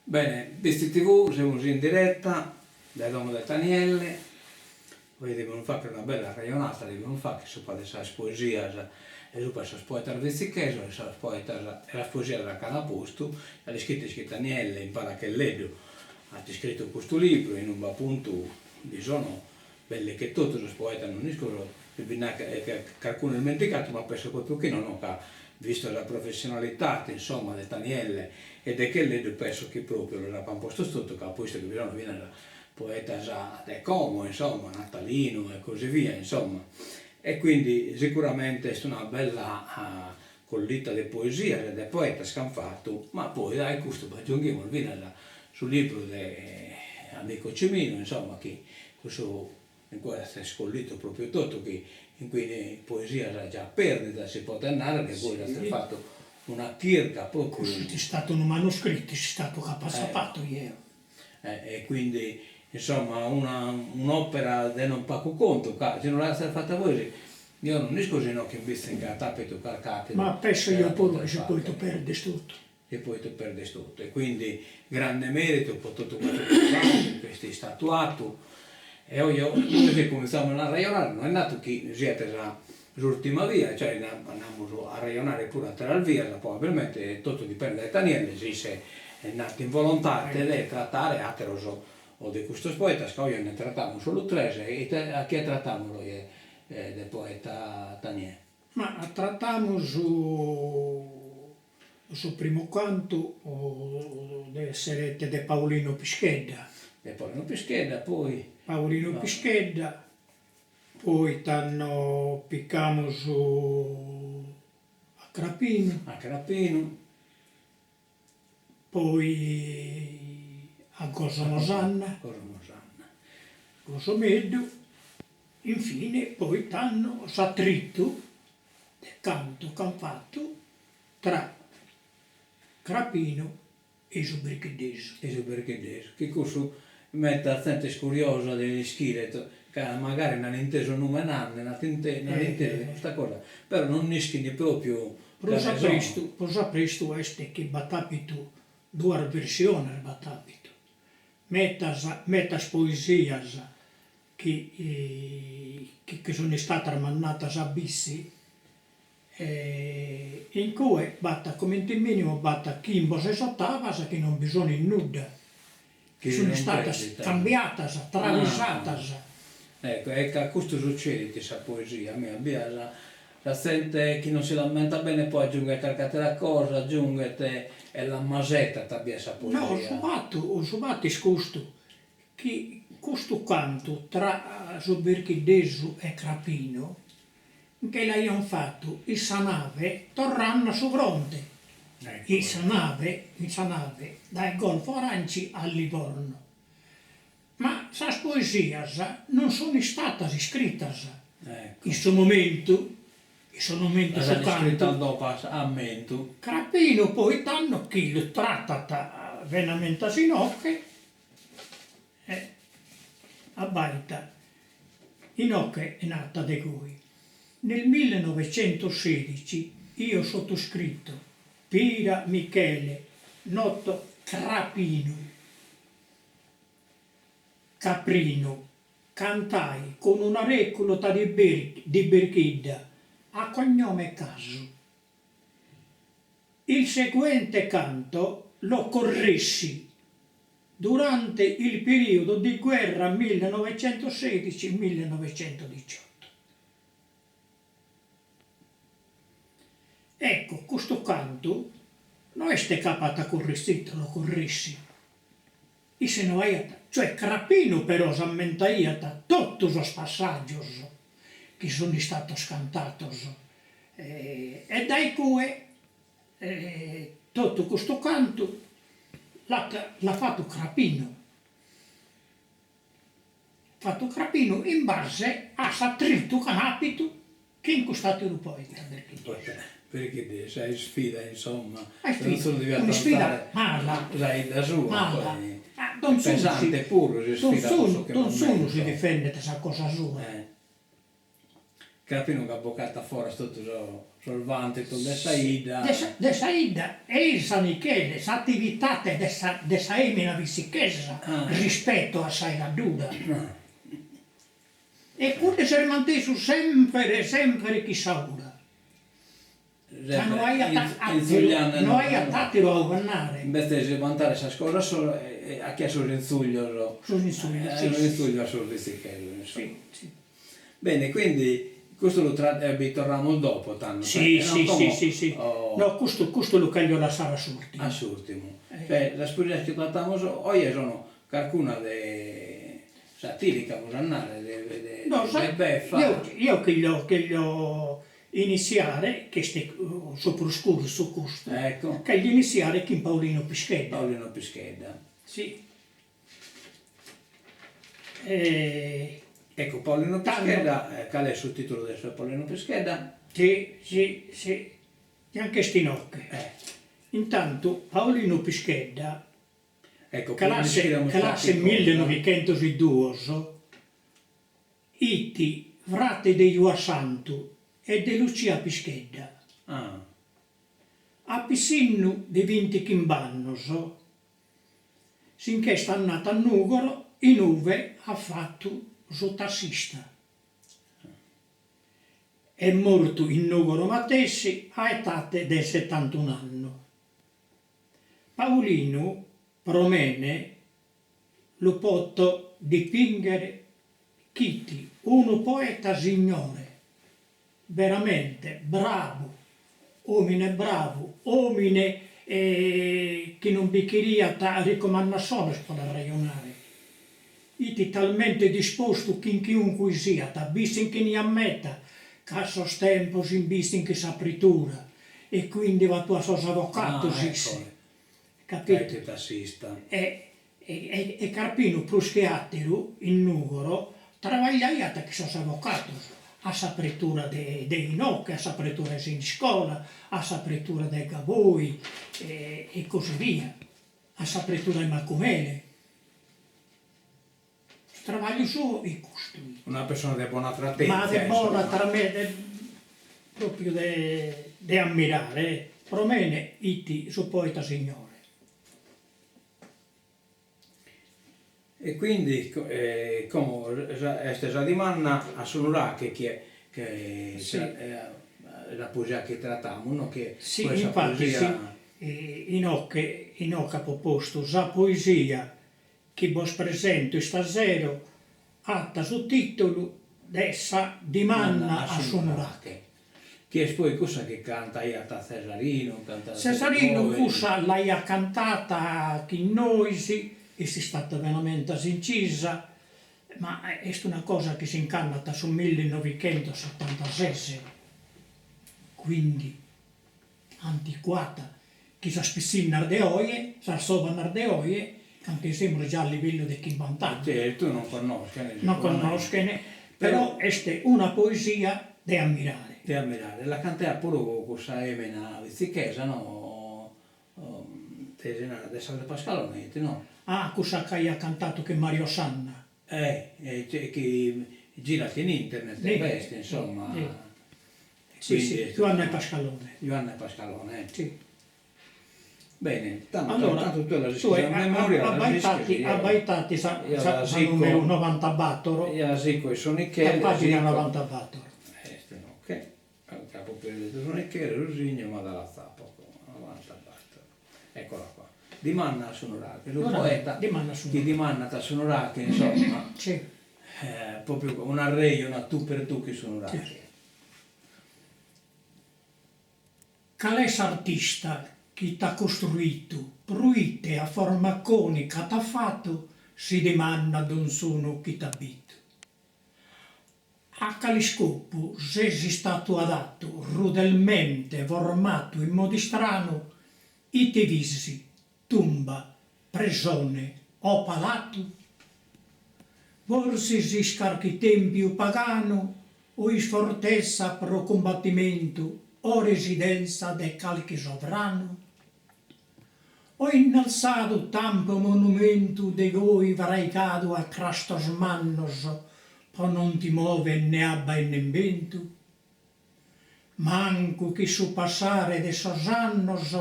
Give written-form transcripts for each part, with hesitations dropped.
Bene, Visti TV, siamo in diretta dal Domo del Tanielle. Voi devono fare una bella ragionata, devono fare che si può fare poesia, e dopo si può fare vesticheso, e si può fare la poesia da canaposto, e le scritte Tanielle, impara che leggo, ha scritto questo libro, in un appunto, sono belle che tutto, si può fare, non è che qualcuno è dimenticato, ma penso proprio che non ho visto la professionalità insomma del Tanielle ed è che le penso che proprio lo un posto sotto che ha posto che bisogna viene da poeta già da Como, insomma, natalino e così via, insomma. E quindi sicuramente è una bella collita di poesia del poeta scanfato, ma poi dai questo aggiungiamo il sul libro dell'amico Cimino, insomma, che questo in cui è scollito proprio tutto, che in cui poesia già perdita si può andare, che poi è fatto una tirca proprio. C'è stato un manoscritto, c'è stato capassapato ieri. E quindi insomma un'opera di non poco conto, se non l'avete fatta voi, io non è così no che invece che tappeto carcate. Ma penso io pure che poi tu perdi tutto. E poi tu perdi tutto. E quindi grande merito per tutto questo programma, questo statuato. E io cominciamo a ragionare, non è nato che siete l'ultima via, cioè andiamo a ragionare pure a via, probabilmente tutto dipende dai Tanielle, se è nato involontario di trattare ateros o di questo poeta, che oggi ne trattiamo solo tre, e a chi trattiamo noi del poeta Tanielle? Ma trattiamo sul primo canto deve essere di Paolino Pischedda. E poi non Pischedda, poi Paolino Pischedda, poi piccamo su a Crapino, poi a Gosomosanna, Gosomeddu, infine poi t'hanno s'attrito del canto che hanno fatto tra Crapino e Suberchedeso. Che questo mette a gente curiosa degli schietti, che magari non hanno inteso il nome, non hanno inteso questa cosa, però non ischini proprio. Posa presto este che battapito due versioni al battapito. Metas poesias che sono state ramannate a Bissi, in cui batta come in minimo batta Kimbo se sottavas che non bisogna nulla. Che sono state cambiate, travisate. Ecco, a questo succede questa poesia, a me abbia la gente che non si lamenta bene poi aggiunge qualche cosa, aggiunge la masetta abbia questa poesia. No, ho subato questo, che questo canto tra Suberchedeso e Crapino, che l'hanno fatto, e sa nave tornano su fronte. E sa nave dal Golfo Aranci a Livorno. Ma queste poesie non sono state scritte in questo momento, sono scritto dopo a mento. Crapino poi tanto che lo tratta veramente sinocche a baita. Inocche è nata da lui. Nel 1916 io sottoscritto Pira Michele, noto Caprino, cantai con una recluta di Berchidda a cognome Caso. Il seguente canto lo corrissi durante il periodo di guerra 1916-1918. Ecco, questo canto non è capata correstito, lo corrissi. E se no cioè Crapino però s'ammentaia tutti i passaggi che sono stati scantati e dai cui tutto questo canto l'ha fatto Crapino. Fatto Crapino in base a s'attrito canapito che in costato il poeta. Perché sei sfida, insomma, non sono una sfida mala, sai da sua, non pesante pure, non sono si difende questa cosa sua. Carpino che ha boccato fuori tutto sul vante con la saida. De saida e sanichele, attività de saemina visichesa rispetto a Sairadduda. E quello si è manteso sempre chi saura. Non hai attaccato a governare. Invece di vantare questa cosa solo ha chiesto l'insuglio. L'insuglio sul vesichello. Sì, sì. Bene, quindi questo lo torniamo dopo tanto. Sì. No, questo lo caglio la sala surti. Assurtimo. Cioè, le esperienze che trattiamo oggi sono qualcuna de satirica, musannale, de beffa. Io che l'ho iniziare, che stai sopra scuro su questo, Ecco. che gli iniziare con Paolino Pischedda. Paolino Pischedda. Sì. Ecco, Paolino Pischedda, qual è il sottotitolo del suo Paolino Pischedda? Sì, e anche Stinocche. Intanto Paolino Pischedda, Ecco, classe 1902, iti frate di Ioa Santu e di Lucia Pischedda. A Pissinnu di 20 chimbannos, sinché sta nata a Nugoro, in uve ha fatto suo tassista. È morto in Nugoro Matessi a età di 71 anni. Paolino promene lo potto dipingere Chiti, uno poeta signore, veramente bravo, uomine che non biccheria ta raccomandazione per ragionare. Iti talmente disposto che chiunque sia, ta visto che ne ammetta, che a sos tempos in visto che s'apritura, e quindi va tu a sos avvocato, Ecco. capito? Tassista. E Carpino plus che attero in Nugoro travagliaiata che sos avvocatos a s'apertura dei nocche, a s'apertura in scuola, a s'apertura dei gaboi e così via, a s'apertura in Macumele. Travaglio suo e costruito. Una persona di buona trattezza. Ma è buona tra me, proprio di ammirare, promene iti su poeta signore. E quindi, come questa settimana a Sonurà la poesia che trattiamo, no? Che Sì, questa infatti poesia... sì, in ho proposto la poesia che vos presento stasera, atta su titolo dessa dimanna a Sonurà. Che poi cosa che canta a Cesarino? Cesarino cosa l'hai cantata che noi e si è stata veramente incisa, ma è una cosa che si incannata sul 1976, quindi antiquata, che si spessina de oie, si sovano de oie, anche sembra già a livello di 50 anni. Certo, non conoscono. Non conoscono, però è una poesia da ammirare. Da ammirare. La cantea pure con questa emena vizzichesa, no? De San Pascalonetti, no? Ah, cosa che ha cantato che Mario Sanna. Che gira in internet, veste, insomma. Sì, Giovanna Pascalone. Giovanna Pascalone. Sì. Bene, Allora, tanto tu la tu rischi a memoria, abbaitati sa numero 94, io la sico e sono che pagina 94. Ok, capo per le sono che Rosigno ma dalla zappa, 94. Eccola qua. Di Manna Sonoracche, lo poeta che di Manna ta Sonoracche, insomma, sì. Proprio un arreio, una tu per tu che Sonoracche. Sì. Qual è l'artista che t'ha costruito, pruite a forma conica t'ha fatto, si dimanda d'un sono chi t'abito. A quale scopo sei stato adatto, rudelmente formato in modi strano, i te visi, tumba, prigione o palato? Forse si scarchi tempio pagano, o is fortezza pro combattimento, o residenza de qualche sovrano? O innalzato tanto monumento de goi varicado a crastos mannos, po non ti muove né abba in vento? manco chi su passare de sos annos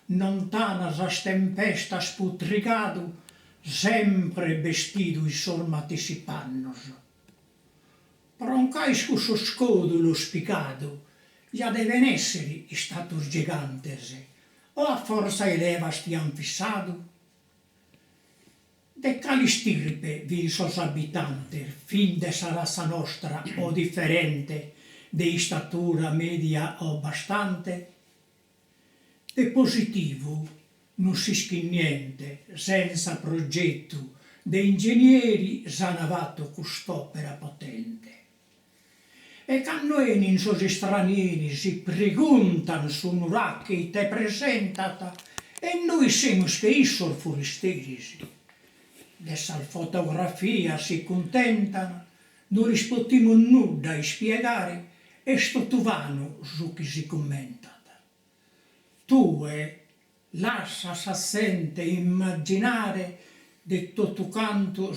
lontanas as tempestas putrigado, sempre vestido i sol matisipannos. Proncais cu su scodulo spicado, ya deben essere status gigantes, o a forza eleva stian fissado. De cali stirpe vi sos abitantes, fin de sa razza nostra o differente, de statura media o bastante? De positivo non si schi niente, senza progetto, de ingegneri s'han avato quest'opera potente. E quando in sos stranieri si preguntan su un che te presentata, e noi siamo che issor forestieri. Dessa fotografia si contentano, non rispettiamo nulla a spiegare, e sto tuvano su chi si commenta. Tu lascia s'assente immaginare di tutto quanto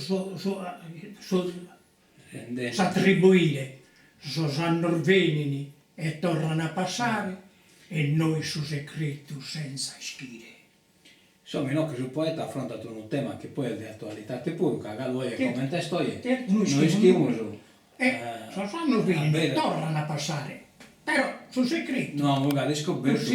s'attribuire, s'hanno venini e tornano a passare, e noi su secreto senza schire. Insomma, no, che sul poeta ha affrontato un tema che poi è di attualità pure, che a lui commenta storie, noi scriviamo su. Sanno venini, tornano a passare, però su secreto. No, magari scoperto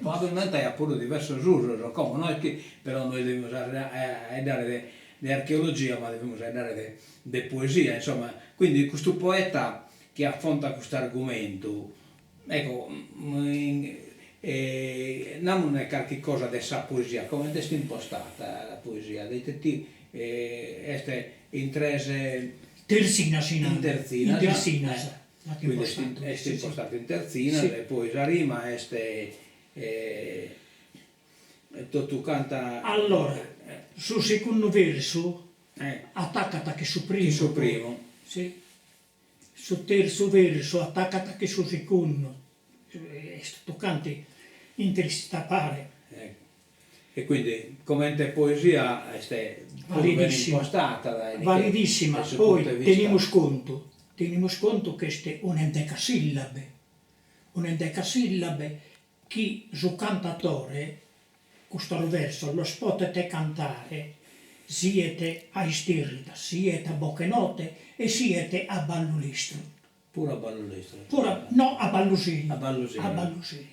probabilmente ha pure diversi usi, come noi che però noi dobbiamo dare di archeologia, ma dobbiamo dare di poesia, insomma. Quindi questo poeta che affronta questo argomento, ecco, non è qualche cosa dessa poesia, come è impostata la poesia, dite in tre terzina, in terzina, quindi impostato, è impostato in terzina, e poi la rima è tutto canta. Allora, sul secondo verso attaccata che su primo, sì. Sul terzo verso attaccata che sul secondo, toccante interstapare. E quindi come poesia è validissima, impostata, validissima. Poi teniamo conto che è un'endecasillabe che su cantatore questo verso lo potete cantare siete a istirrita, siete a bocchenote e siete a ballulistro. Pure a ballulistro? No, a ballusini. A ballusini. A ballusini.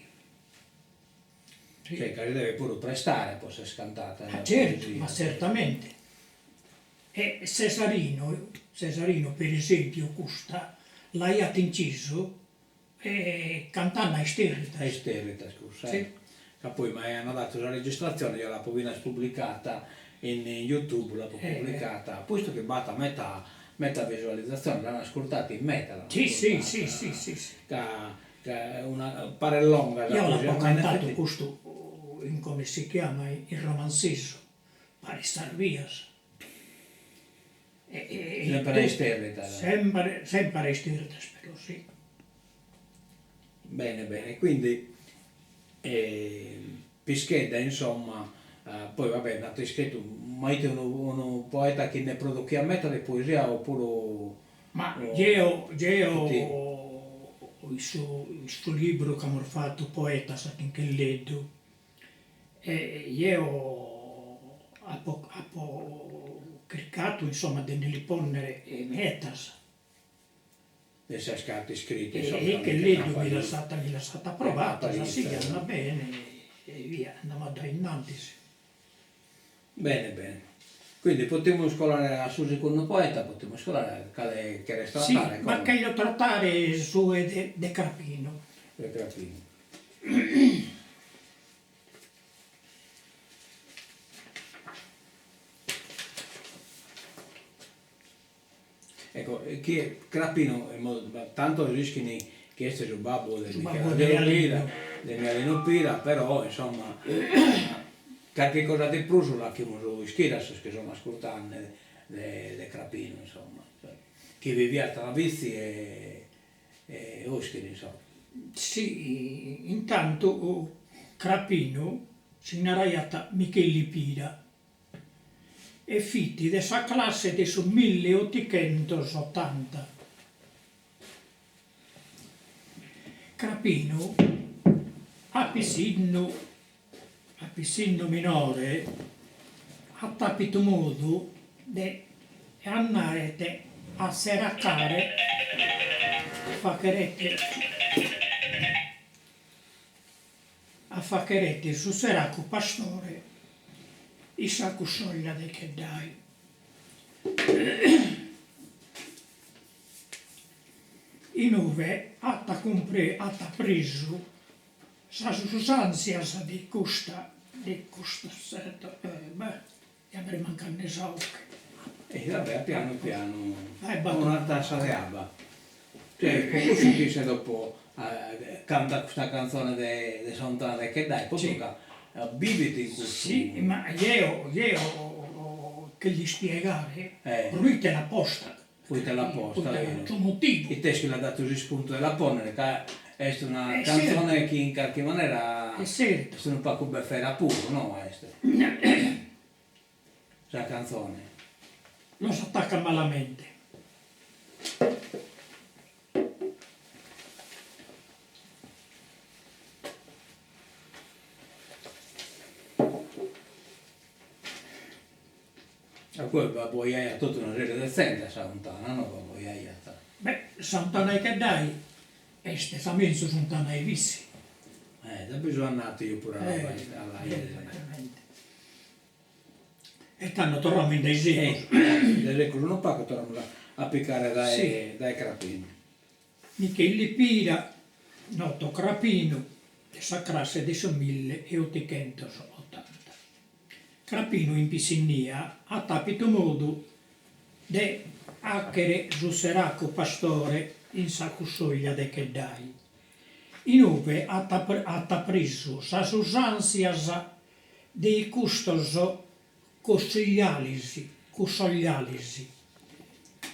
Sì. Cioè che si deve pure prestare, può essere scantata. Certo, ma certamente. E Cesarino per esempio, questa l'ha inciso cantando a istirrita. A istirrita, scusa. Sì. E poi mi hanno dato la registrazione, io la poi pubblicata in YouTube, l'ho pubblicata, posto che batta metà visualizzazione, l'hanno ascoltata in metà. Sì. Che una pare lunga. Io l'ho cantato questo, in come si chiama, il romanzeso, pare star vias. Sempre a istirrita. Sempre a istirrita, spero, sì. Bene, quindi Pischedda, insomma, poi vabbè, è nato scritto, ma è un poeta che ne produce a metà di poesia oppure. Ma io il suo libro che ho fatto, Poeta, che leggo, io ho cercato, insomma, di rispondere metas. E si è scritto, e che leggo mi è stata approvata, sì, andava bene, e via, andiamo da innanzi. Bene. Quindi potremmo scolare sul secondo poeta, potremmo scolare che resta da sì, fare. Ma che io trattare su De Crapino. De Crapino. Ecco, che Crapino, tanto rischiano che essere sul babbo del Mialino Pira, però insomma qualche cosa di più sulla che uno ischira, che sono ascoltando le Crapino, insomma, che viveva tra la bici e Oschini, insomma. Sì, intanto Crapino si narraiata Micheli Pira e fitti dessa classe di su 1880. Crapino a piscino minore ha tapito modo di andare a seracare faccherette su seraco pastore i sacco soglia dei che dai. In ove atta preso sa susanzia sa di custa certo e avrei mancato ne sauche. E vabbè, piano piano, Battuto. una tassa di abba. Cioè, come si dice dopo, canta questa canzone di Santana che dai, poi Sì. tocca viviti in questo. Sì, ma io che gli spiegare, lui te l'ha posta. Poi te l'ha posta, Per un motivo. il testo l'ha dato il spunto della ponere, che è una Certo. canzone che in qualche maniera È certo. sono un po' come fare puro, no? Questa canzone. Non si attacca malamente. E poi poi hai tutta una serie di sente a Santana, no? Poi hai Beh, Sant'Anna che dai, e stesamente sono Sant'Anna e vissi. da bisogno andato io pure alla Veramente. E stanno tornando in dei non pa che tornano a piccare Sì. dai crapini. Michele Pira, noto Crapino, che sacrasse di 1880. Crapino in Pisinia ha tapito modo de acchere su seraco pastore in sacco soglia de che dai. In ove ha preso sa susansias dei custoso consiglialisi,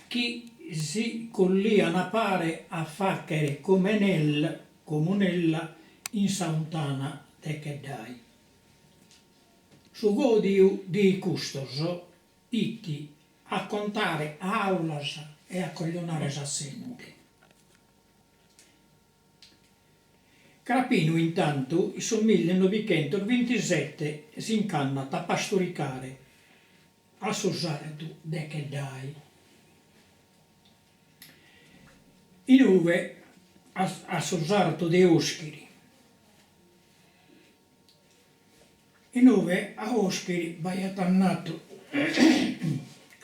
chi si colliano a pare a facchere comunella in Santana de che dai. Su godiu di custoso, itti a contare aulas e a coglionare assente. Crapino intanto, sul 1927 si incanna a pastoricare a Sosardo de che dai. In ove a Sosardo de Oschiri. In ove a Oschiri vai attannato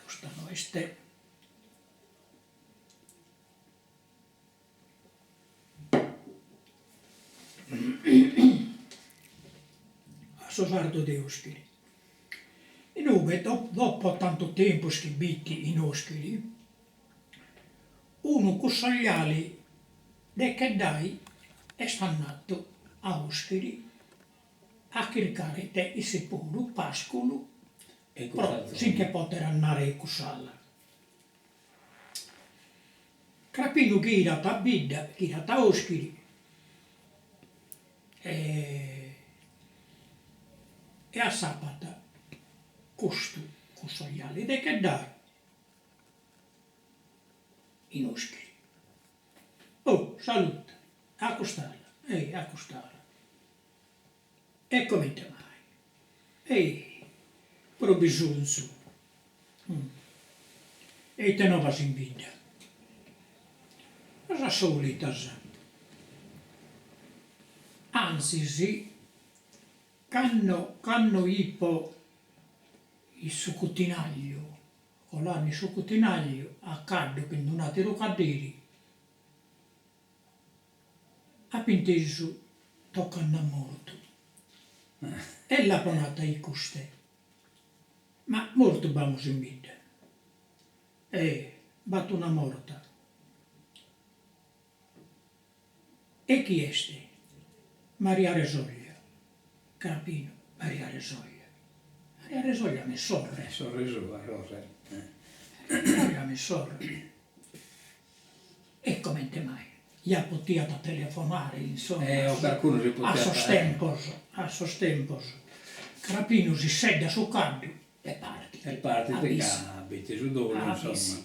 costano este a Sosardo de Oschiri. In ove dopo tanto tempo schibiti in Oschiri uno cussagliali de che dai è stannato a Oschiri a cercare te il sepolo pascolo finché poter andare a cussalla. Crapino gira a bidda, gira a Oschiri e a sapata costo cussagliali de che dai in Oschiri. Oh, saluta, a costalla, a costalla. E come te mai? Pro bisogno. E te non vas in vita. Cosa solita. Anzi, sì, canno ipo il succutinaglio, con l'anno il succutinaglio, a caddo che non ha tiro cadere, a pinteso toccano a morto. E la panata i custe. Ma molto vamos in vita. Batto una morta. E chi este? Maria Resoglia. Crapino, Maria Resoglia. Maria Resoglia mi sorre. Sorriso, Maria mi sorre. E come te mai? Gli ha potuto telefonare, insomma, o qualcuno si poteva a sostempos. Crapino si sedda su caddo e parte. E parte te abiti su dove, insomma.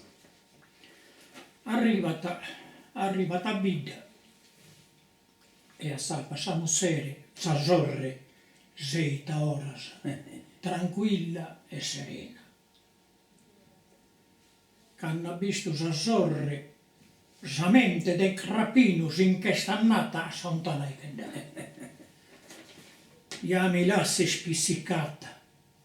Arrivata a bidda, e assai passamo sere, s'azzorre, seita horas, tranquilla e serena. Quando ha visto s'azzorre, sa mente de crapinus in che sta annata a Sant'Anna che dai. Ja mi lassi spissiccata.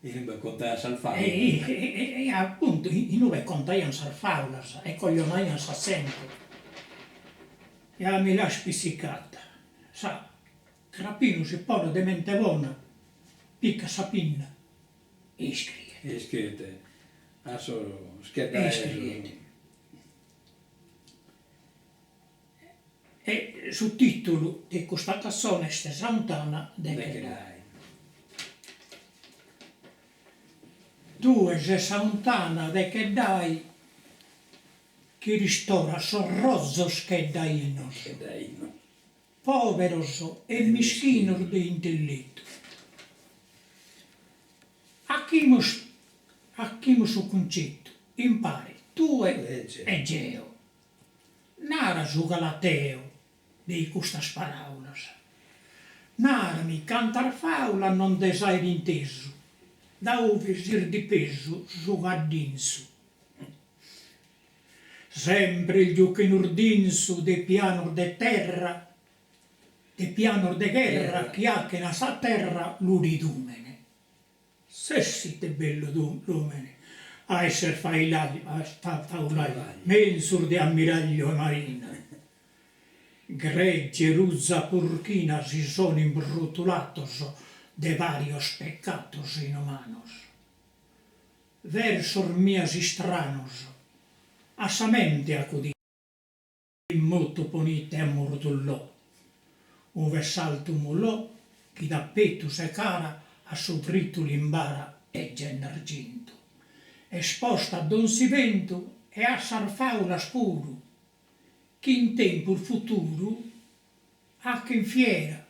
Ilma conta salfare. E appunto, i nuove contaiano sarfaulas e coglionaiano sa sempre. Ja mi lassi spissiccata. Sa, crapino si pone de mente buona, picca sa pinna e scrive. E scrivete. Adesso E schiattare. scrive. E sul titolo di questa canzone è Sant'Anna de che dai. Tu sei Sant'Anna de che dai, che ristora sorrosos che dainos, Che dai, no? poveros e mischinos de intelletto. Acchimus su concetto, impari, tu e Geo. Nara su Galateo, di custas paraulas. Nara mi cantar faula non desai inteso, da ove sir di peso su gaddinsu. Sempre il giuchin urdinsu de pianor de terra, de pianor de guerra, che ha che na sa terra l'uridumene. Se siete bello lumene, a esser faulai, mensur de ammiraglio e marina. Gregge ruzza purchina si sono imbrutulatos de varios peccatos inhumanos. Versor mias stranos, a sa mente acudì, in moto ponite a mordullò, ove salto mulò, chi da petus e cara a sopritto l'imbara e genargento. Esposta a don si vento e a sarfaula scuro, chi in tempo il futuro ha che in fiera.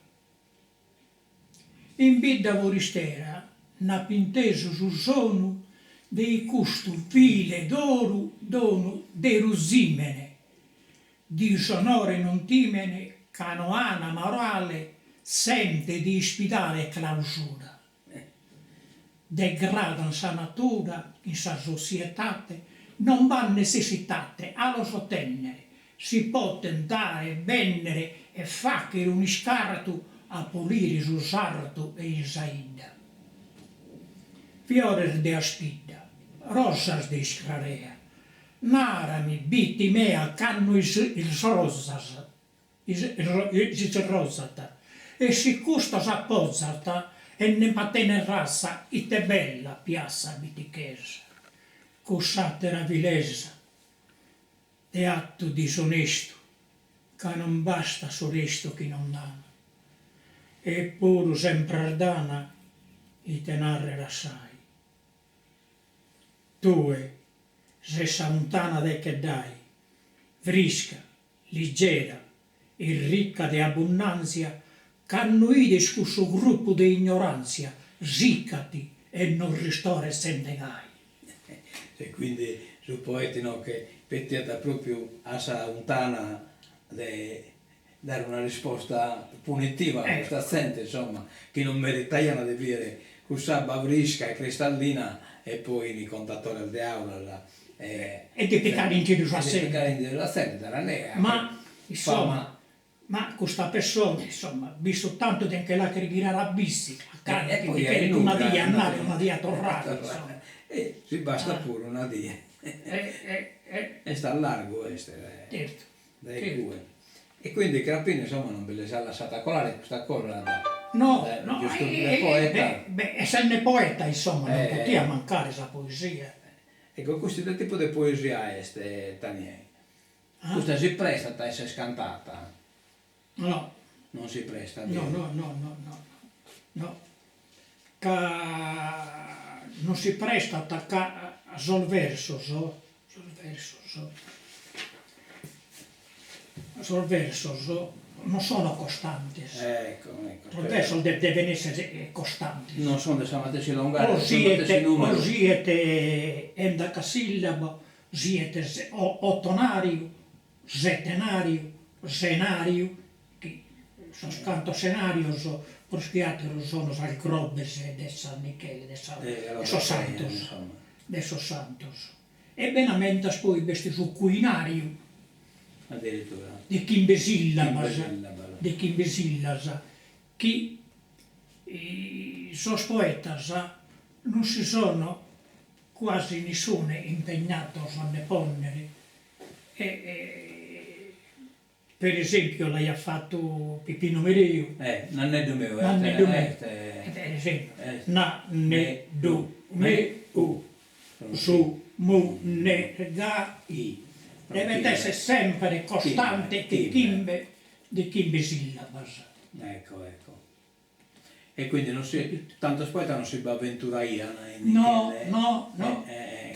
In bidda voristera n'ha pinteso sul sono dei custo vile d'oro dono de rusimene, di sonore non timene, canoana morale, sente di ispidare clausura. Degradan sa natura, in sa societate, non va necessitate a lo sottennere, si può tentare, vendere e facere un iscarto a pulire sul sarto e in saida. Fiores de aspida, rosas de scrarea, narami, biti mea, canno il rosas, il rosata, e si custas appozzata, e ne patene rassa, ite bella piazza bitichesa, cosatera vilesa, e atto disonesto, che non basta soresto chi non ama, eppure sempre ardana, ite narrere assai. Tue, se Sant'Anna de che dai, frisca, leggera e ricca di abbondanza, cannuide su suo gruppo di ignoranza, ziccati e non ristore sente gai. E quindi su poeti no, che pettiata proprio a Sant'Anna di dare una risposta punitiva a questa gente, insomma, che non meritavano di dire questa bavrisca e cristallina e poi i contatori di aula E di piccare in giro sulla e di piccare in sede. giro la sede, dalla nea. Ma, insomma, ma questa persona, insomma, visto tanto di anche là che rigirare a bissi, a cane, che poi che una dia è andata, una dia tornata, insomma. E si basta pure una dia. E sta a largo questo, Certo. dai Certo. due. E quindi Crapino insomma non ve le sa lasciata colare questa cosa No, da no, giusto da poeta. essendo poeta, insomma, non Eh. poteva mancare questa poesia. Ecco, questo tipo di poesia è Taniè. Questa si presta a essere scantata? No, Non si presta a no, dire. no. Non si presta a attaccare a sol verso, non sono costanti. Ecco. Il verso deve essere costante. Non sono di Samatesi Longari, O sono di numeri. siete endacasillabo, siete ottonario, settenario, senario, sos cantos scenarios por teatros sono as grobes de San Michele, de sos santos, de sos santos. E benamentas poi vesti su culinario, addirittura. de Chimbesillamas, Chimbesillamas. de Chimbesillamas, che sos poetas non si sono quasi nessuno impegnato a ne ponere. Per esempio lei ha fatto Pipino Mereu. Nanneddu meu. Nanneddu meu. Per esempio, Nanneddu meu, su mu ne gai. Deve essere sempre costante di Chimbesillamas. Ecco. E quindi tanto poeta non si avventuraia No.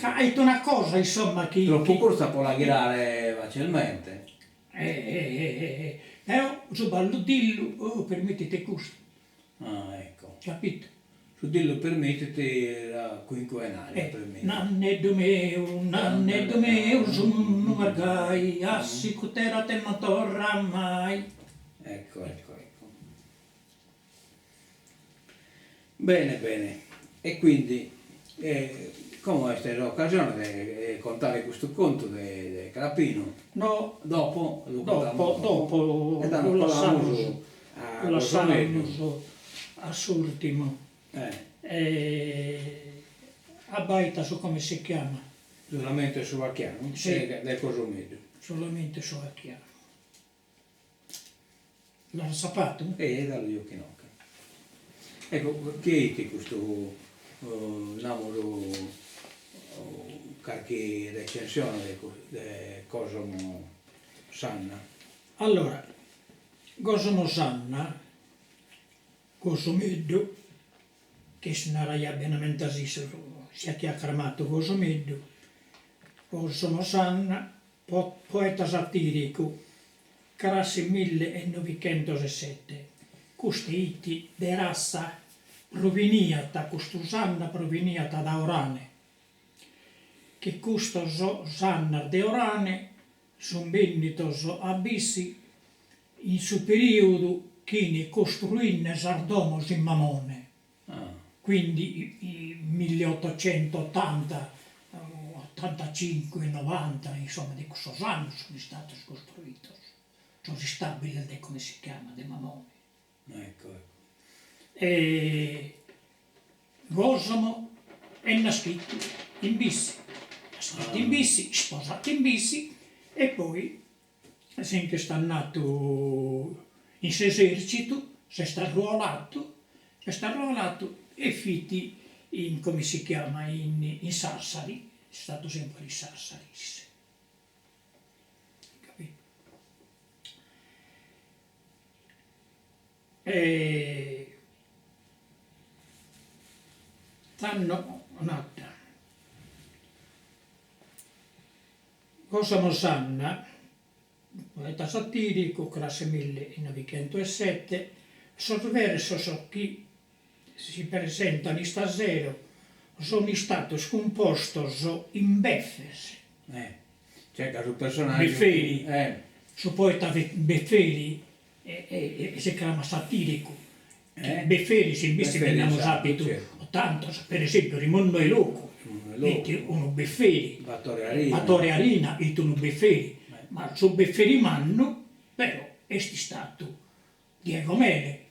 Hai una cosa, insomma, che... Troppo corsa può laghirare facilmente. Però, su dillo, permettete questo. Ecco. Capito? Su dillo permettete la quinquenale. Nanneddu meu, su non margai, assicutera te non torra mai. Ecco. Bene. E quindi, come questa è l'occasione di contare questo conto di Crapino? No, Dopo dopo lo lasciamo a Surtimo. A Baita, so come si chiama? Solamente su Acchiano? Sì. Del Cosomedio? Solamente su Acchiano. L'ha saputo? Dallo Iocchinoca. Ecco, che è questo lavoro, qualche recensione di Cosimo Sanna? Allora, Cosimo Sanna, Cosomeddu, che si naraia benamente si è chiacchiamato Cosomeddu, Cosimo Sanna, poeta satirico, classe 1907. Questi di razza proveniata, questo Sanna proveniata da Orane, che questo Sanna di Orane sono venuti abissi in su periodo che ne costruì Sardomos in Mamone, quindi i 1880, 85, 90, insomma di questo anno sono stati costruiti, sono stabili, come si chiama, di Mamone. Ecco. E Cosimo è nascito in Bissi, sposato in Bissi, e poi, sempre sta nato in esercito, si sta arruolato e fiti in, come si chiama, in Sassari, è stato sempre in Sassari. Tanno nata Cosimo Sanna, poeta satirico, classe 1907, sottoverso chi si presentano stasera sono stati scomposti in beffes. Cioè che su personaggio... Befferi, su poeta Befferi, si chiama satirico. Befferi si investe che abbiamo saputo tanto, per esempio Rimondo e Loco, uno Befferi, Fattore Arina, uno Befferi, ma su Befferi manno però è stato Diego Mele.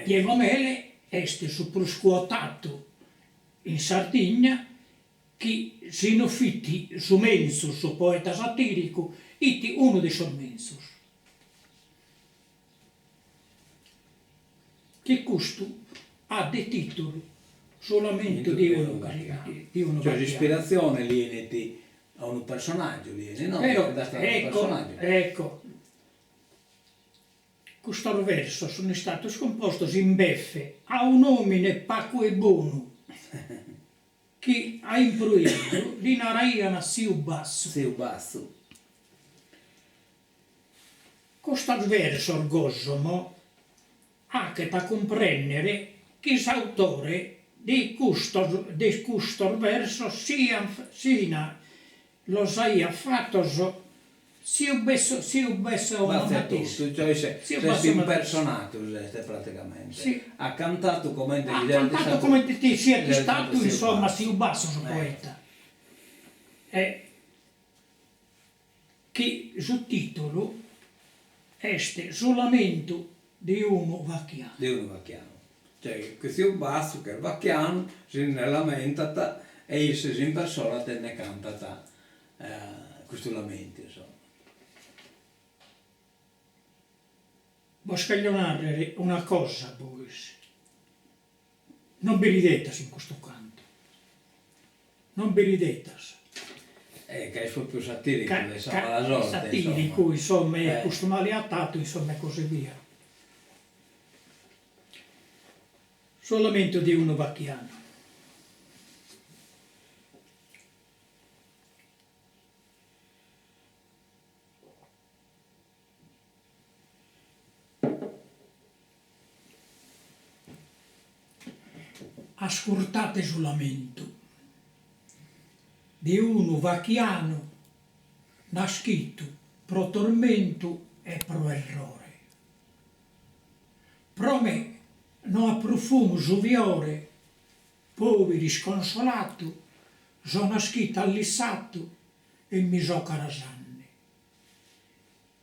Diego Mele è proscuotato in Sardegna che sono fitti su menso, su poeta satirico, uno dei suoi mensos. Che questo ha dei titoli solamente di uno cioè l'ispirazione viene a un personaggio, no? Però, ecco, questo verso sono stato scomposto in beffe a un uomine paco e buono che ha impruito di naraiana siu basso. Questo verso Cosimo ha che da comprendere che l'autore di questo verso sia lo sia fatto se io besso Ma una sei mattina. tutto, cioè Sì, io sei passo una impersonato praticamente. Sì. Ha cantato come te Ha cantato come ti sia gli stato, altri insomma, Basso. se io basso sono poeta. Che sul titolo este Solamento di uno vacchiano. Di un vacchiano. Cioè, questo basso che è il vacchiano, si ne lamenta e se si impersona te ne canta questo lamento, insomma. Voglio narrare una cosa a voi. Non vi ridete in questo canto. Non vi ridete. Che è proprio satirico, le sa la sorte, satirico, insomma, è costumaliatato, insomma, e così via. Solamente di uno vacchiano. Ascoltate sul lamento di uno vacchiano nascito pro tormento e pro errore. Pro me non ha profumo gioviore, poveri sconsolato, sono nascito allissato e mi so carasanne.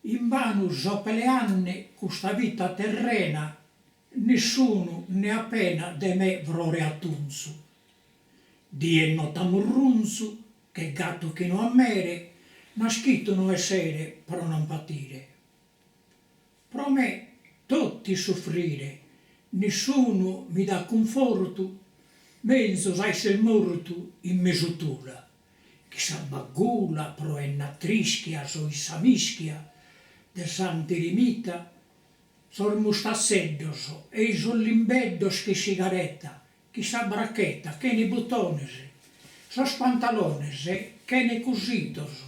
In vano so per le anne questa vita terrena, nessuno ne appena de me vrore attunzu. Die nota murrunzu, che gatto che non ammere, naschito non essere pro non patire. Pro me tutti soffrire, nessuno mi dà conforto, menzo sai morto in mesutura, che s'abbagula pro enna trischia so issa mischia, de santi rimita, sol mustasseddoso e sol limbeddos che sigaretta, che sa bracchetta, che ne buttonese, sos pantalonese, che ne cositoso,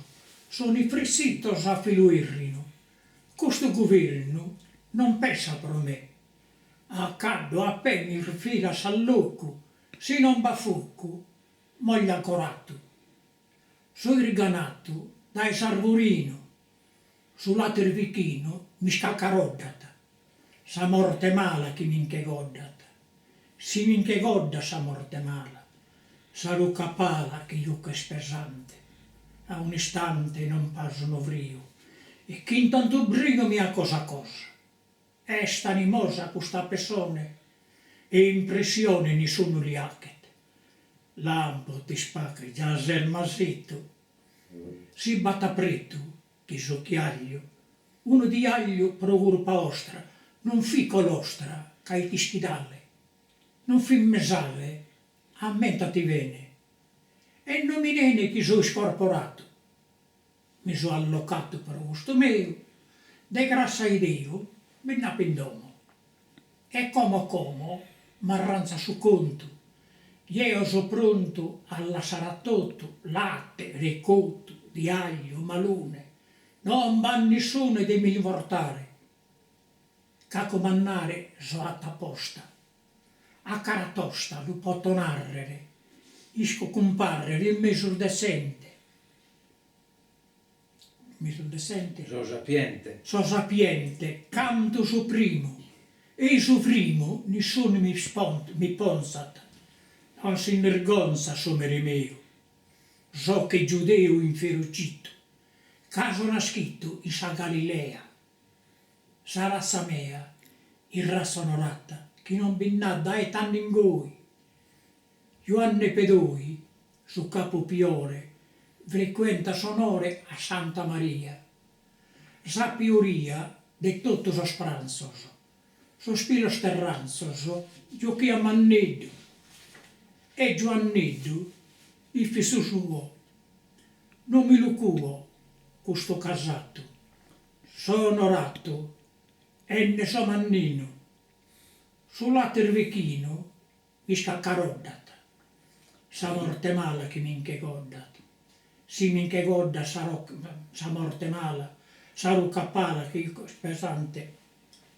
sono i frissitos a filuirrino. Questo governo non pensa per me. A caddo appena il fila s'allocco, se non bafucco, moglia corato. So irganato dai sarvorino, sulla tervichino mi scaccaroddata. Sa morte mala che minche goddata. Si minche godda sa morte mala. Sa lucca pala che io che spesante. A un istante non passo novrio. E chi intanto brio mi ha cosa. Esta animosa questa persona e impressione ne sono li hacket. Lampo ti spacca già zel masito. Si batta preto, che socchiaglio. Uno di aglio procurpa ostra, non fi colostra, che ti schidale. Non fi mesale, ammentati bene. E non mi nene che so scorporato. Mi so allocato per gusto mio, de grassa ideo, mi napo in domo. E come, m'arranza su conto. Io so pronto alla sarattotto, latte, ricotto, di aglio, malune. Non va nessuno di mi vortare. Caco mannare so attaposta. A cara tosta lo potto narrere. Isco comparrere in misur decente. Misur decente? So sapiente, canto su primo. E su primo nessuno mi ponsat. Non si nergonza somere mio. So che giudeo inferocito. Caso nascito in sa Galilea. Sa razza mea, il razza onorata, che non binnadda e tanni in goi. Ioanne Pedoi, su Capo Piore, frequenta sonore a Santa Maria. Sa pioria de tutto so spranzoso, so spilo sterranzoso, giochi a manneddu, e Giovanneddu, il fisu suo, non mi lucuo, questo casato, so onorato, e ne so mannino, sulla tervechino, mi scaccaroddata. Sa morte mala che minche goddat. Si minche godda sa morte mala, sa ruccapala che io pesante,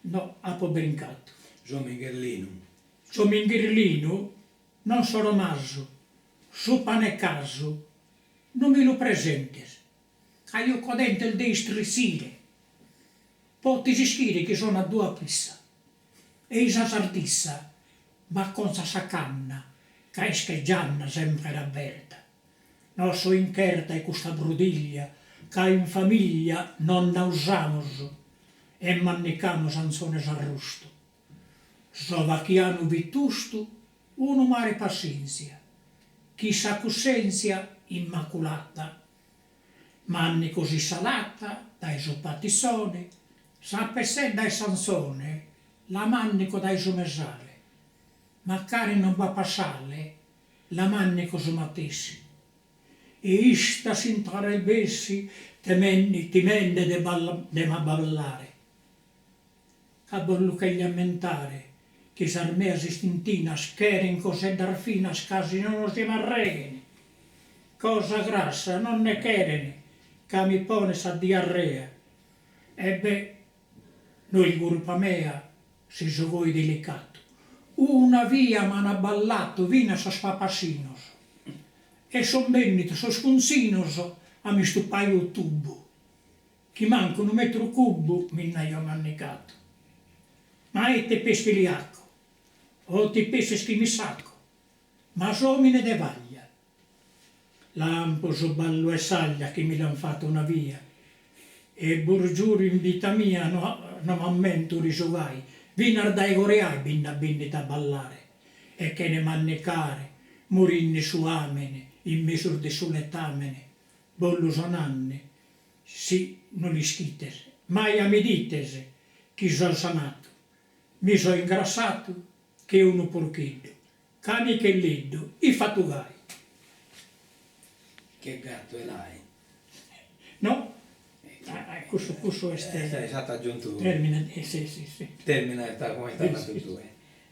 no, apo brincato. So Minghirlino, non so romaso, su pane caso, non me lo presentes. io codente il destro sire. Poi si schire che sono a due pissa. E isa sardissa, ma con sa canna, cresca e gianna sempre era aperta. Non so incherta e questa brudiglia, che in famiglia non nausamos e mannicamos anzones arrusto. Sovacchiano vittusto, uno mare pazienza, chi sa coscienza immacolata, manni così salata, dai suo patissone, sappe se dai Sansone, la mannico dai suo mesale, ma cari non va passare, la mannico su matessi, e ista s'intarebessi, timende de ma ballare. Cabollu che gli ammentare, che s'armea istintina, scheren cose d'arfina, scasi non si marreghen. Cosa grassa, non ne cherene, che mi pone sa diarrea. Ebbe, noi il gruppo mea, si sovoi delicato. Una via m'hanno ballato, vina sa spapassinos. E son venito, so sconsinos, a mi stupaio il tubo. Chi manca un metro cubo, mi n'aio mannicato. Ma e te peschi liacco, o ti peschi schimisacco, ma somine de vaglia. Lampo su ballo e saglia che mi l'han fatto una via, e burgiuri in vita mia no m'ammento risovai, vinar dai goreai binni da ballare, e che ne mannicare, morinni su amene, in misur di suletamene, bollo sonanne, sì, non li schitese, mai a mi ditese, chi son sanato. Mi so ingrassato che uno porchiddo, cani che liddo, i fattugai. Che gatto è l'hai? No? Questo è È stato aggiunto. termine, sì. Termina come sta la tua.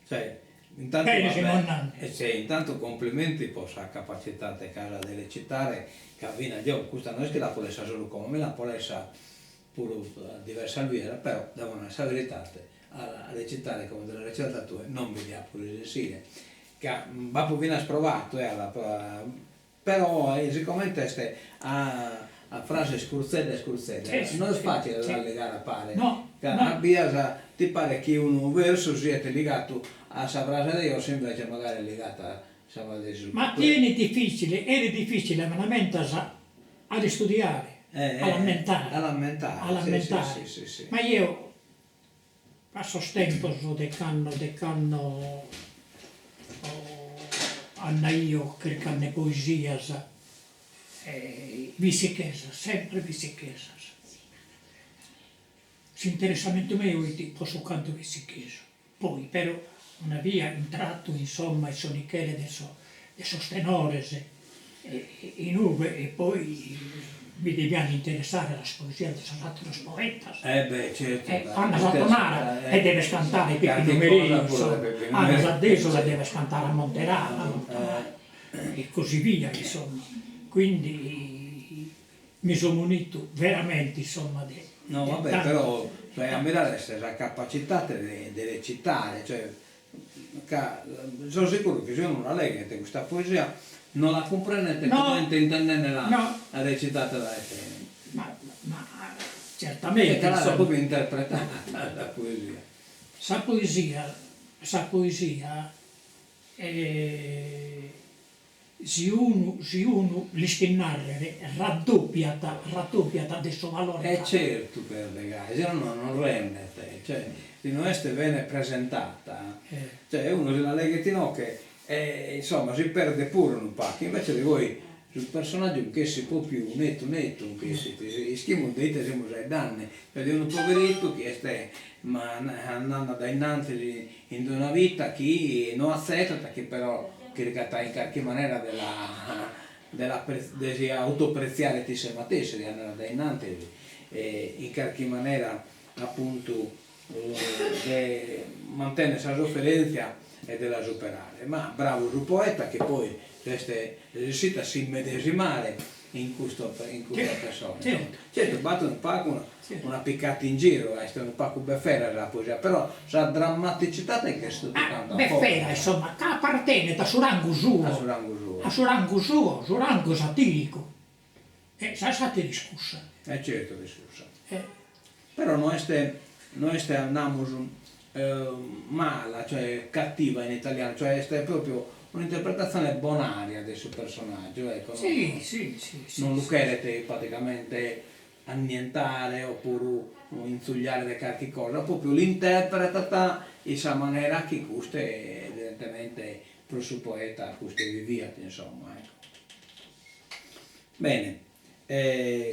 Cioè, intanto, Bene, intanto complimenti per la capacità di casa di recitare, che avvina io, questa non è che la polessa solo come me, la polessa pure diversa alviera, però devono essere veritate. A recitare come della recitata tua non vediamo pure l'esire che va pure viene sprovato però siccome queste a frase scurzette non è facile da legare a pare abbia ti pare che un verso sia legato a sa frase di Dio invece magari è legata a ma tieni difficile, era difficile ma la mente a studiare all'ammentare sì. Ma io a sostengo de canno anna io che canne poesia visichesa, sempre visichesa. L'interessamento mio è posso canto visichesa. Poi però una via intratto insomma i sonichele de sostenores in uve e poi mi deviano interessare la poesia di altri poetas. Certo. Anna Satonara e deve cantare Pippi Numerino, Anna Saddesola deve cantare a Monterano e così via, insomma. Quindi mi sono unito veramente, insomma. No, vabbè, però a me adesso la capacità di recitare, cioè, sono sicuro che se uno la legge questa poesia non la comprendete come intendete la recitata da te. Ma certamente. Perché la proprio interpretata la poesia. Sa poesia se uno li schinnarre raddoppiata del suo valore. Certo, per legare, se no non rende, cioè, se non è bene presentata, cioè uno se la legge che insomma si perde pure un po', invece di voi sul personaggio che si può più netto, che si schimo dite siamo già danni, cioè di uno poveretto che è ma andando da innanzi in una vita che non accetta, che però che in qualche maniera di autopreziare di se stessi, di andare da innanzi in qualche maniera appunto di mantenere la sofferenza e della superare, ma bravo il poeta che poi riuscita a si immedesimare in questa persona. Certo, battono un po' una piccata in giro, è un po' beffera la poesia, però la drammaticità è che sto toccando beffera, insomma, che appartiene da suo rango suo, a suo rango satirico. Sa stata discussa. Certo che scusa. Eh, Però noi andamos mala, cioè cattiva in italiano, cioè è proprio un'interpretazione bonaria del suo personaggio, ecco, sì, sì, sì, sì, non lo sì. chiedete praticamente annientare oppure insugliare di qualche cosa, proprio l'interpreta in questa maniera che questo è evidentemente per il suo poeta, questo è viviate, insomma, ecco. Bene,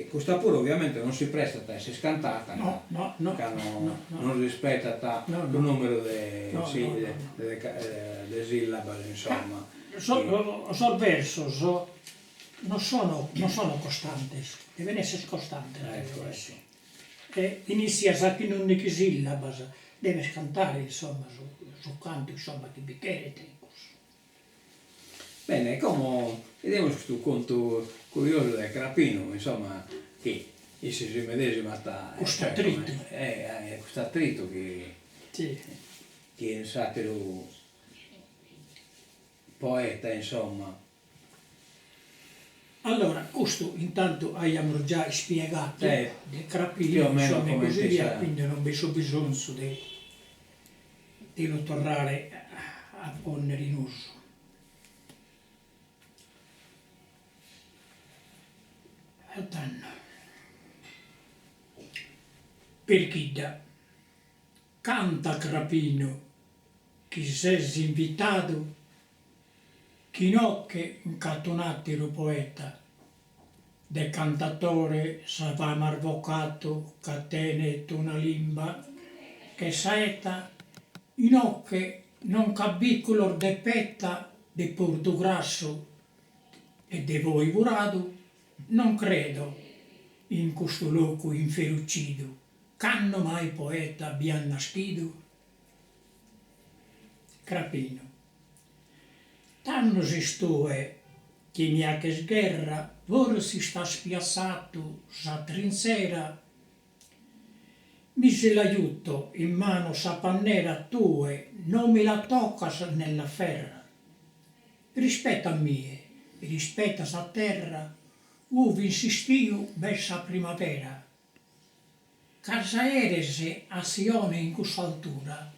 questa pure ovviamente non si presta a essere scantata, No, no, no, che no, no. non rispetta No, il no. numero di No, sì, no, no, no. sillabe, insomma. Sol versos non sono costantes, devono essere costantes. Ecco, Devono ecco. essere. Inizias a chi non ne sillabas, devi cantare insomma su canto insomma che bicchiere tecos. Bene, come vediamo questo conto curioso del Crapino, insomma, che si medesima sta Questo attrito. questo attrito Sì. che è un satiro poeta, insomma. Allora, questo intanto abbiamo già spiegato del più Crapino, o meno insomma, e come così ti via, sa. quindi non vi so bisogno di lo tornare a ponere in uso. Altanno. Per chi da canta Crapino, chi sei invitato, chi no che incattonati lo poeta, del cantatore savamo avvocato, catene una limba, che saeta, in che non cabicolor de petta, de porto grasso e de voi burado, non credo in questo loco inferucido, c'hanno mai poeta abbian nascido? Crapino. Tanno si stoe che mi ha che sgherra, ora si sta spiazzato, sa trinsera, mise l'aiuto in mano sa pannera tue, non me la toccas nella ferra. Rispetta a mie, rispetta sa terra, uvi insistiu verso primavera. Casa erese a Sione in quest'altura,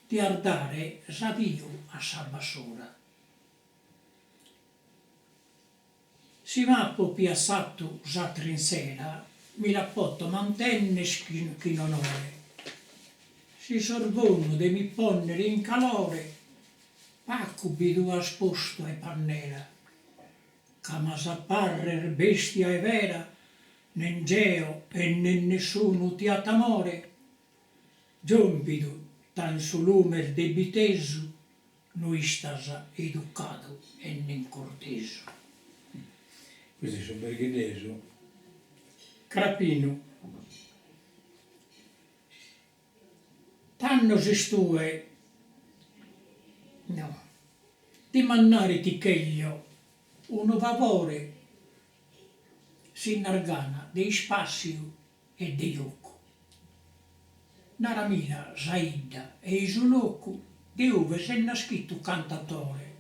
di ardare sa Dio a sa bassura. Si mappo piazzato sa trinsera, mi la potto mantenne chi non ore. Si sorvono de mi ponnere in calore, pacco bidu asposto e pannera. Cama s'apparrer bestia e vera, nen geo e nen nessuno ti attamore. Giombidu, tan su lumer debitesu, noi stasa educato e nen corteso. Questi sono Berghedeso. Crapino. Tanno si stue, no, di mannare ti cheglio, uno vapore si nargana dei spazio e dei yocco. Naramina, Zaida e Isoloku, di dove si è nascito cantatore.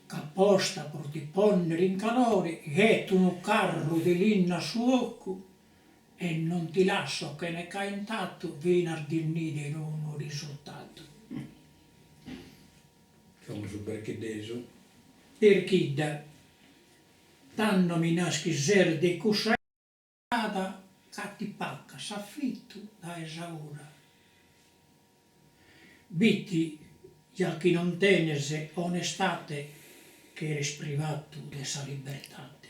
C'apposta per ti ponnere in calore, gettono carro di linna su occo e non ti lascio che ne cantato venerdì di uno risultato. Come su Berghedeso. Per chi da tanno mi nasci ser di cusciata, catti pacca s'affitto da esaura. Bitti, già chi non tenese onestate, che eres privato de sa libertate.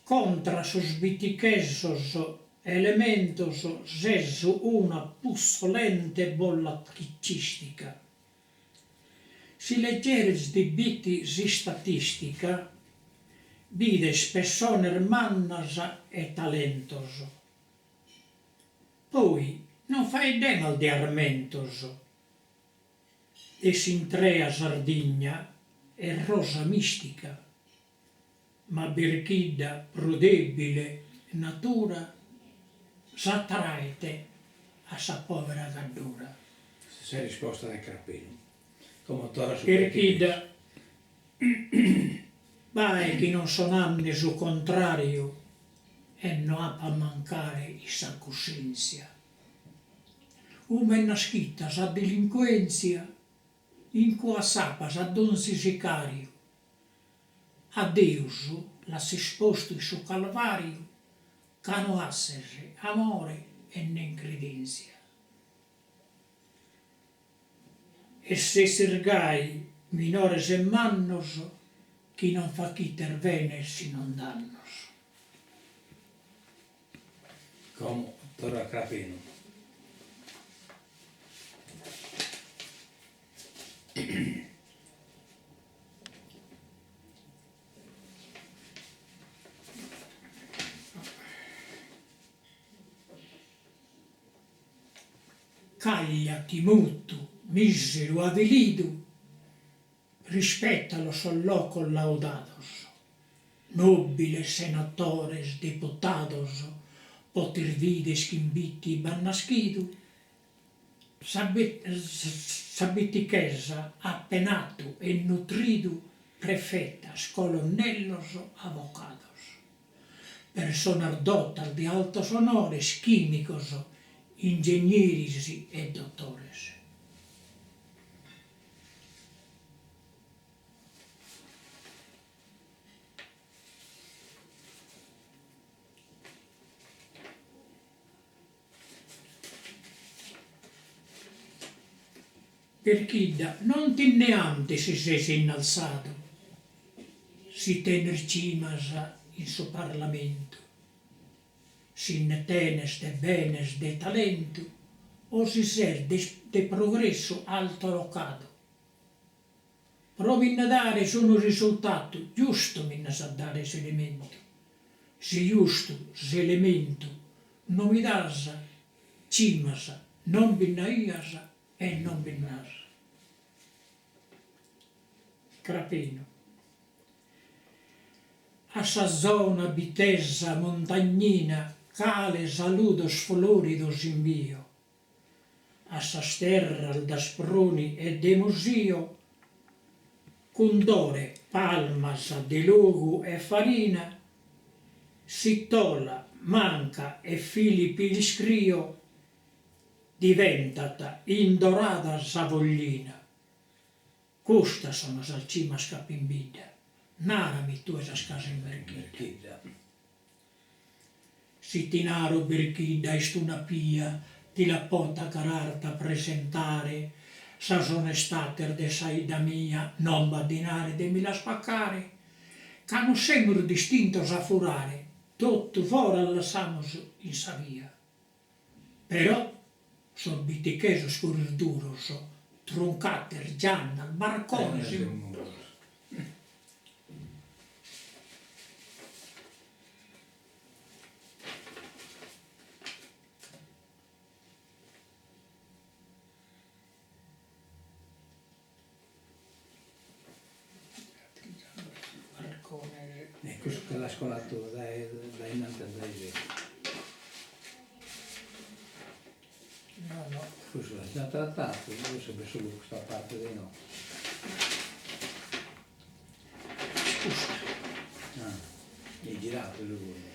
Contra sos vitichesos elementos sesu una puzzolente bolla chiccistica. Si leggeres di biti si statistica, vides personer mannas e talentos. Poi non fai demal di armentos, e s'intrea Sardigna è rosa mistica, ma Birchida prodebile natura s'attraete a sa povera gardura. Se sei risposta del Crapino. Come torna su Birchida Vai che non sono anni su contrario e non ha per mancare sa coscienza. Una è nascita sa delinquenzia, in cui sapa sa donsi sicario. A Deus l'ha si esposto su calvario, che non assese amore e ne credenzia. E se sirgai minores e mannos, chi non fa chiter vene si non dannos. Come torna Crapino. Cagliati muto, misero, avelido, rispetta los locos laudados, nobiles senatores, diputados, potervides que inviti bannaschido, sabitichesa, appenato e nutrido, prefetas, colonnellos, avocados, personas dotas de altos honores, químicos, ingenieris e dottores. Perché non tinneante si sese innalzato, si tener cimas in suo Parlamento, si ne tenes de benes de talento, o si ser de progresso alto locado. Provi a dare un risultato, giusto mi sa dare se elemento. Se giusto, se elemento, non mi dasa, cimasa, non binnaiasa, e non binnas. Crapino. A sa zona bitesa montagnina, cale saludos floridos invio. A sa sterra da sproni e de musio, condore, palmas de lugo e farina, sittola, manca e filipi di scrio, diventata indorata savoglina. Questa sono salcima scapimbida, narami tu esa scasa in merchida. Si tinaro berchida est una pia, ti la pota cararta presentare, sa son estater de saida mia, non badinare de mi la spaccare, c'hanno sempre distintos a furare, tutto fora lasciamos in sa via. Però son bitichesos curis duros, truncater, gianna, barcones, Questo che l'ha scolato dai innanzi dai vecchi. no. Questo l'ha già trattato, io sempre solo questa parte dei no. Scusa. È girato lui.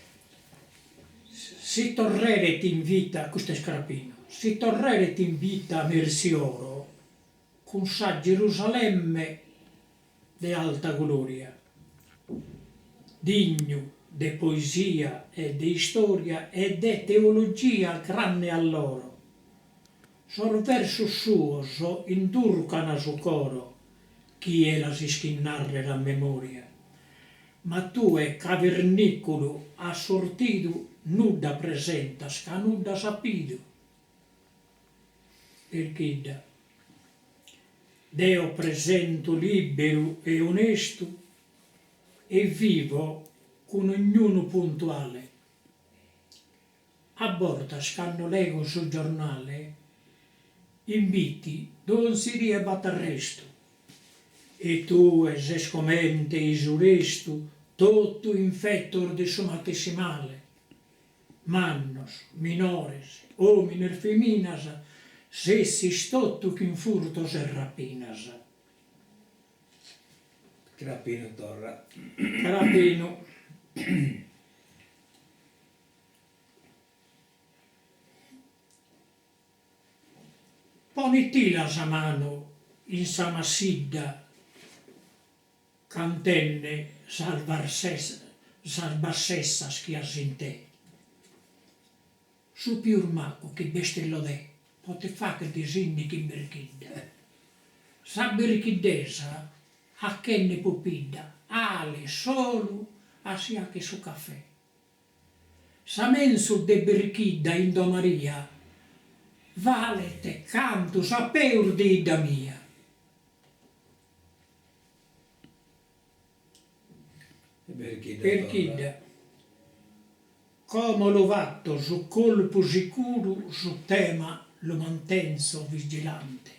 Si torrere ti invita, questo è Scrapino, si torrere ti invita a Mersioro, con sa Gerusalemme de alta gloria, digno de poesia e de storia e de teologia grande all'oro. Sor verso suos indurcana su coro, chi è la si schinnarre la memoria. Ma tu è cavernicolo assortido, nuda presenta, scanuda sapido. Perché da Deo presento libero e onesto e vivo con ognuno puntuale. A borda scanno lego sul giornale, inviti non si riabata arresto. E tu esescomente isuresto, tutto infettor de somatesimale. Mannos, minores, hominer feminas, sessi stotto che in furtos e rapinas. Crapino torra. Crapino. Poniti la mano in sama sidda, cantenne salvarsessa schiarsi in te. Su più urmaco che bestello de, pote fa che disinni chi berchidda. Sa berchiddesa, a che ne pupidda, ale solo a sia che su caffè. Sa mensu de berchidda in domaria, vale te canto sapeur di da mia. Perchidda, come lo vatto su colpo sicuro, su tema lo mantenzo vigilante.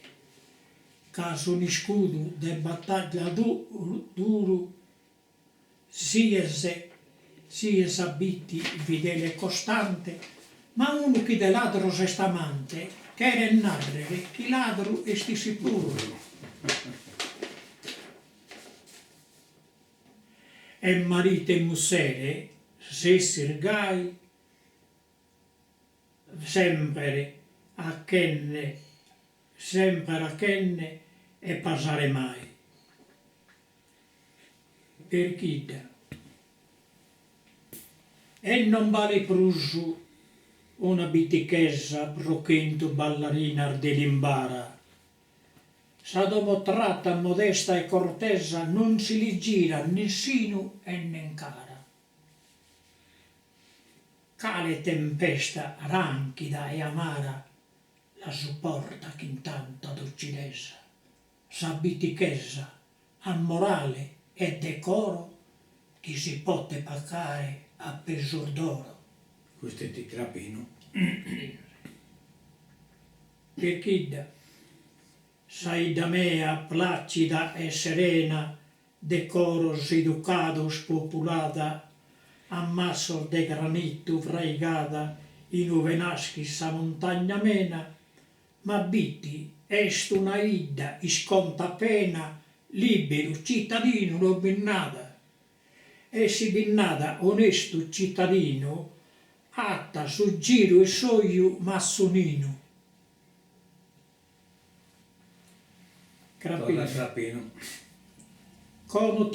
Caso un scudo de battaglia duro, siese abiti fidele e costante, ma uno che de ladro se stamante, che era narrere, chi ladro esti sicuro. E marito e mussere, se sirgai, sempre a chenne e passare mai. Per chi da? E non vale prusu una bitichessa prochento ballarina dell'imbara. Sa dopo tratta modesta e cortesa non si li gira nessuno e nencara. Cale tempesta ranchida e amara la supporta che intanto d'occidessa. Sa bitichessa a morale e decoro chi si pote pagare a pesor d'oro. Questo è di Crapino. Per chi da? Sai da mea placida e serena, decoros educados populata, ammasso de granito fraigada, in uve naschi sa montagna mena, ma biti est una idda isconta pena, libero cittadino lo binnada. E si binnada onesto cittadino, atta su giro e soio massonino. Crapino. Come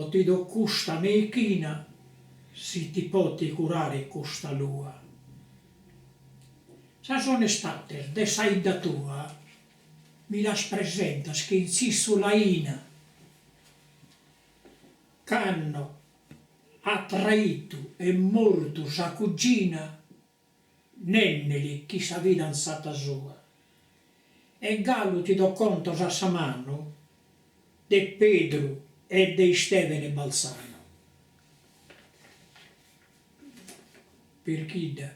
ti do custa mechina, si ti poti curare custa lua. Sa sono estate de saida tua, mi las presentas che insisto la ina, c'hanno attraito e morto sa cugina, nenneli chi sa fidanzata sua. E Gallo ti do conto a sa mano de Pedro e de Stevene Balzano. Per chi da?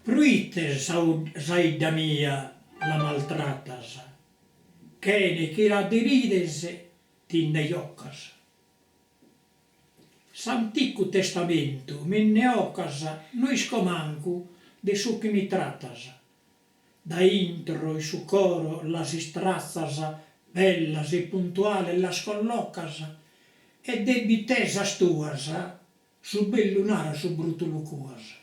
Pruite saida mia la maltrattasa, che ne chi la deridese ti ne ioccasa. S'antico testamento me ne occasa, noi scomanco de su che mi trattasa. Da intro e su coro la si strazzasa, bella e puntuale la scolloccasa, e debitesa stuasa, su bellunara su brutolo cuasa.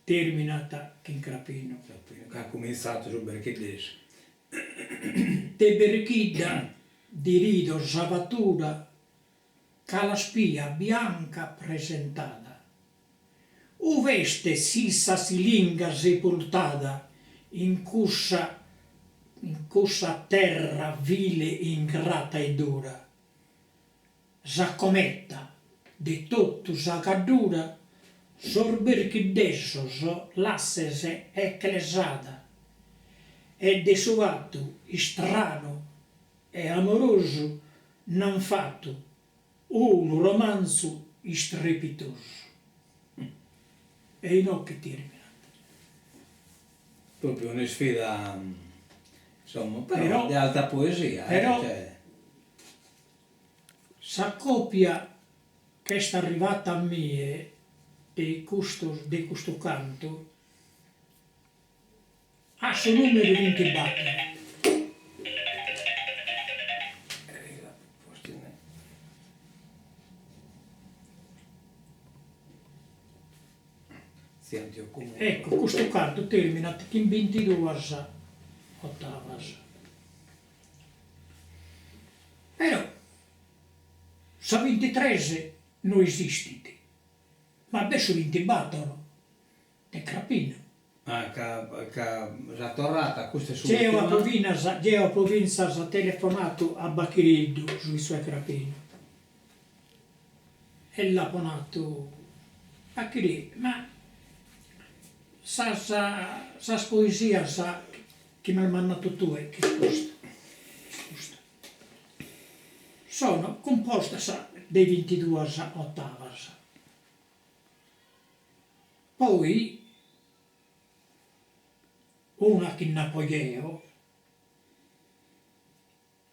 Terminata che in Crapino. Che ha cominciato su Berchiddese. Te Berchidda di rido savatura, ca la spia bianca presentata. U veste sissa silinga sepultada in cussa terra vile, ingrata e dura. S'accometta di tutto sa caddura, sorber che desso so l'assese ecclesata, e de suo atto strano e amoroso n'han fatto un romanzo strepitoso. E in occhi terminati. Proprio una sfida, insomma, però di alta poesia. Però Cioè. sa coppia che sta arrivata a me di questo canto ha su numero 20 batteri. Ecco, questo canto termina in 22 ottave. Però, sa 23 non esiste, ma adesso 20 battono, è crapino. Ah, già tornata, questa è C'è una provincia ha telefonato a Bacchiriddu sui suoi crapini. E l'ha ponato a Bacchiriddu, ma sa poesia sa che mi hai mandato tu e che scusa. Sono composte dei 22 ottave. Poi una che in apogeo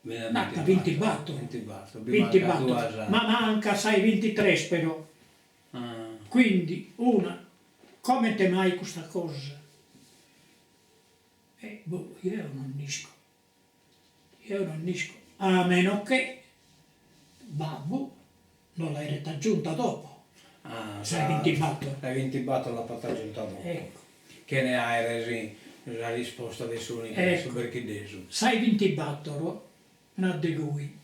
nata 20 battoni, 20 battoni, ma manca sai 23 però. Quindi una, come te mai questa cosa? Io non nisco, a meno che babbo non l'hai raggiunta dopo. Sai 20 battoni. Hai 20 battoni la porta aggiunta dopo. Ecco. Che ne hai resi la risposta dei suoi Ecco. perché desu. Sai 20 battoro, na di lui.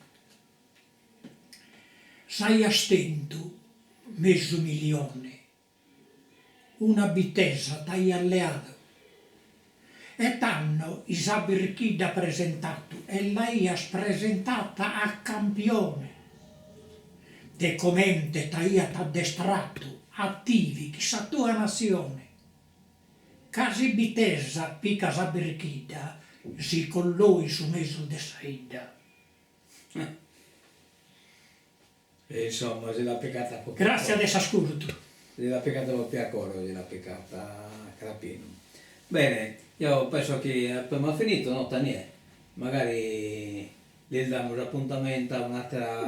Sai a stento, mezzo milione, una bitesa dai alleato. E t'hanno Isabel Chida presentato e lei ha presentata a campione. De commente t'ha addestrato, attivi, chissà tua nazione. Casi bitesa pica Isabel Chida, si con lui su mezzo de saida. E insomma, se l'ha piccata un po'. Grazie ad essa ascolto. Gliel'ha piccata un po' a coro, gliel'ha piccata a crapino. Bene, io penso che abbiamo finito, no Taniè? Magari gli diamo l'appuntamento a un'altra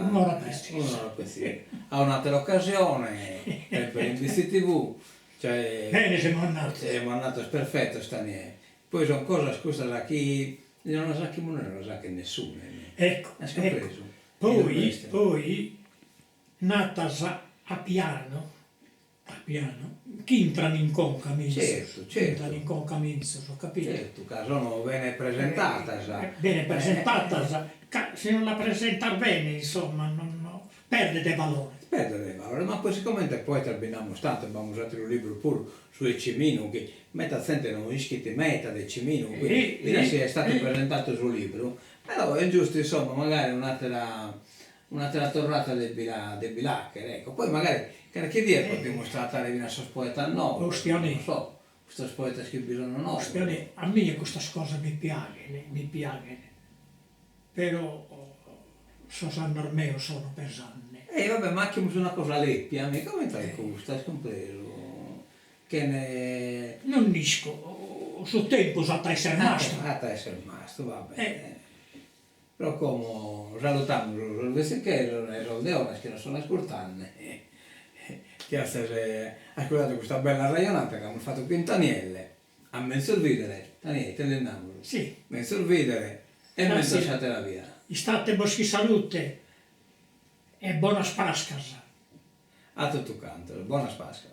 a un'altra occasione per il BCTV. Cioè, Bene, siamo andati. Siamo andati, perfetto, Taniè. Poi sono cose, scusa, da chi non lo sa chi non lo sa che nessuno. Ecco, Hai compreso? Poi nata a piano, chi entrano in concamizzo, certo. entrano in concamizzo, ho capito? Certo, che sono bene presentata, sa. Bene presentata, se non la presenta bene, insomma, perde di valore. Perde di valore, ma poi siccome poi terminiamo tanto, abbiamo usato il libro pure su Cimino, che meta gente non iscritti meta del Cimino, quindi se è stato presentato sul libro, però è giusto, insomma, magari un'altra tornata del Bilacher, ecco. Poi magari che dire potremmo trattare di una poeta no, non so, questa poeta che bisogna no. A me questa cosa mi piace, però San Armeo sono pesante. Vabbè, ma anche una cosa leppia, come te gusta, hai compreso? Che ne... Non nisco, sul tempo sa essere rimasto. Essere rimasto, va bene. Però come salutiamo il vesichero e le deone che non sono ascoltando, che ha ascoltato questa bella ragionata che hanno fatto qui in Tanielle, a me sorridere, Tanielle, te ne andiamo? Sì. Me sorridere e me lasciate la via. State boschi salute e buona Pasqua. A tutto canto, buona Pasqua.